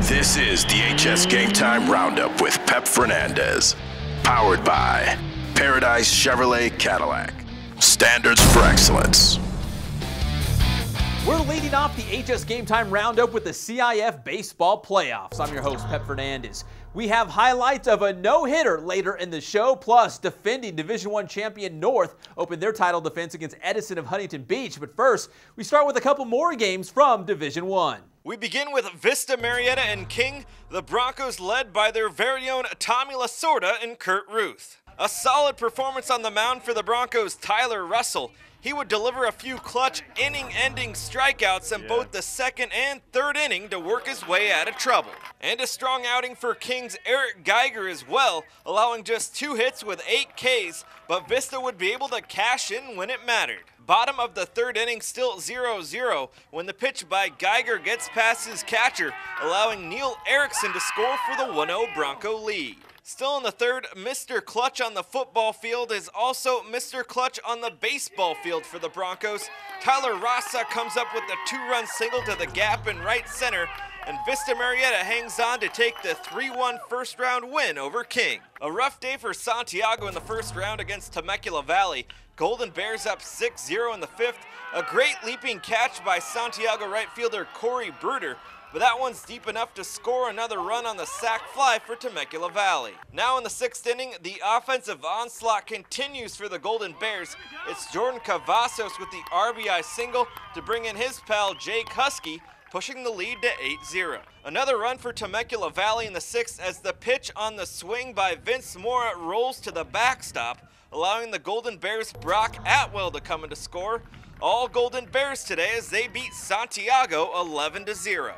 This is the HS Game Time Roundup with Pep Fernandez. Powered by Paradise Chevrolet Cadillac. Standards for excellence. We're leading off the HS Game Time Roundup with the CIF Baseball Playoffs. I'm your host, Pep Fernandez. We have highlights of a no-hitter later in the show, plus defending Division I champion North opened their title defense against Edison of Huntington Beach. But first, we start with a couple more games from Division I. We begin with Vista Murrieta and King, the Broncos led by their very own Tommy Lasorda and Kurt Ruth. A solid performance on the mound for the Broncos' Tyler Russell. He would deliver a few clutch inning-ending strikeouts in both the second and third inning to work his way out of trouble. And a strong outing for King's Eric Geiger as well, allowing just 2 hits with 8 Ks, but Vista would be able to cash in when it mattered. Bottom of the third inning still 0-0 when the pitch by Geiger gets past his catcher, allowing Neil Erickson to score for the 1-0 Bronco lead. Still in the third, Mr. Clutch on the football field is also Mr. Clutch on the baseball field for the Broncos. Tyler Rasa comes up with a 2-run single to the gap in right center, and Vista Murrieta hangs on to take the 3-1 first-round win over King. A rough day for Santiago in the first round against Temecula Valley. Golden Bears up 6-0 in the fifth. A great leaping catch by Santiago right fielder Corey Bruder, but that one's deep enough to score another run on the sac fly for Temecula Valley. Now in the sixth inning, the offensive onslaught continues for the Golden Bears. It's Jordan Cavazos with the RBI single to bring in his pal Jake Husky, pushing the lead to 8-0. Another run for Temecula Valley in the sixth as the pitch on the swing by Vince Mora rolls to the backstop, allowing the Golden Bears' Brock Atwell to come in to score. All Golden Bears today as they beat Santiago 11-0.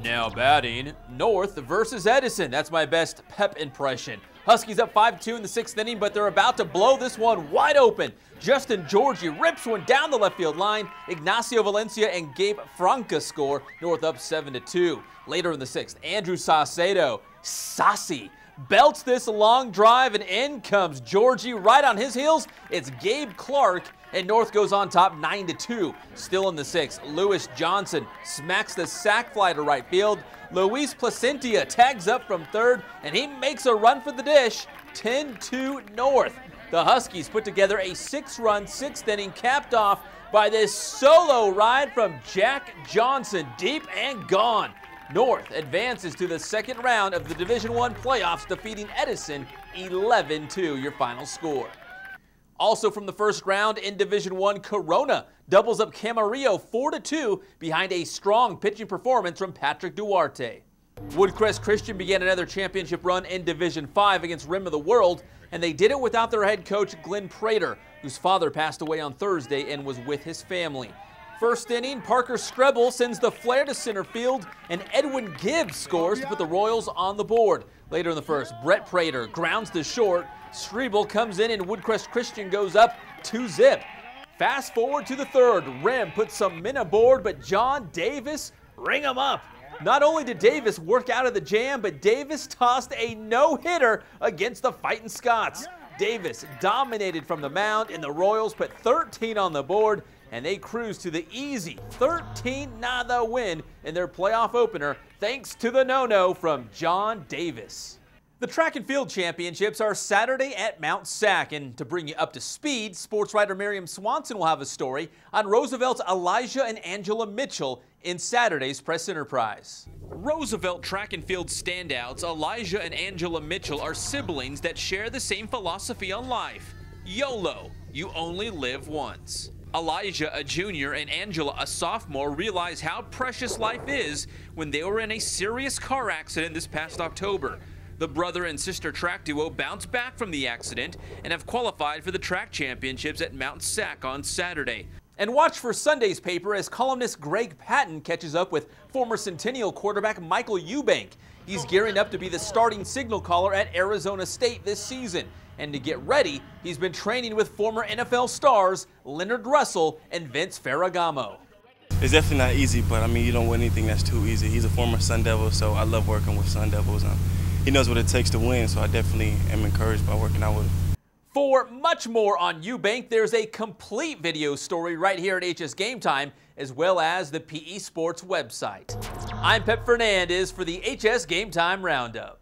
Now batting, North versus Edison. That's my best Pep impression. Huskies up 5-2 in the sixth inning, but they're about to blow this one wide open. Justin Georgie rips one down the left field line. Ignacio Valencia and Gabe Franca score. North up 7-2. Later in the sixth, Andrew Saucedo, Saucy, belts this long drive, and in comes Georgie. Right on his heels, it's Gabe Clark, and North goes on top 9-2. Still in the sixth, Lewis Johnson smacks the sac fly to right field. Luis Placentia tags up from third, and he makes a run for the dish. 10-2 North. The Huskies put together a 6-run sixth inning, capped off by this solo ride from Jack Johnson, deep and gone. North advances to the second round of the Division I playoffs, defeating Edison 11-2, your final score. Also from the first round in Division I, Corona doubles up Camarillo 4-2 behind a strong pitching performance from Patrick Duarte. Woodcrest Christian began another championship run in Division V against Rim of the World, and they did it without their head coach Glenn Prater, whose father passed away on Thursday and was with his family. First inning, Parker Screbble sends the flare to center field, and Edwin Gibbs scores to put the Royals on the board. Later in the first, Brett Prater grounds to short. Strebel comes in, and Woodcrest Christian goes up 2-zip. Fast forward to the third, Rim puts some men aboard, but John Davis ring him up. Not only did Davis work out of the jam, but Davis tossed a no-hitter against the Fighting Scots. Davis dominated from the mound, and the Royals put 13 on the board, and they cruise to the easy 13-0 win in their playoff opener, thanks to the no-no from John Davis. The track and field championships are Saturday at Mount Sac, and to bring you up to speed, sports writer Miriam Swanson will have a story on Roosevelt's Elijah and Angela Mitchell in Saturday's Press Enterprise. Roosevelt track and field standouts Elijah and Angela Mitchell are siblings that share the same philosophy on life. YOLO, you only live once. Elijah, a junior, and Angela, a sophomore, realize how precious life is when they were in a serious car accident this past October. The brother and sister track duo bounced back from the accident and have qualified for the track championships at Mount Sac on Saturday. And watch for Sunday's paper as columnist Greg Patton catches up with former Centennial quarterback Michael Eubank. He's gearing up to be the starting signal caller at Arizona State this season. And to get ready, he's been training with former NFL stars Leonard Russell and Vince Ferragamo. It's definitely not easy, but I mean, you don't win anything that's too easy. He's a former Sun Devil, so I love working with Sun Devils. He knows what it takes to win, so I definitely am encouraged by working out with him. For much more on Eubank, there's a complete video story right here at HS Game Time, as well as the PE Sports website. I'm Pep Fernandez for the HS Game Time Roundup.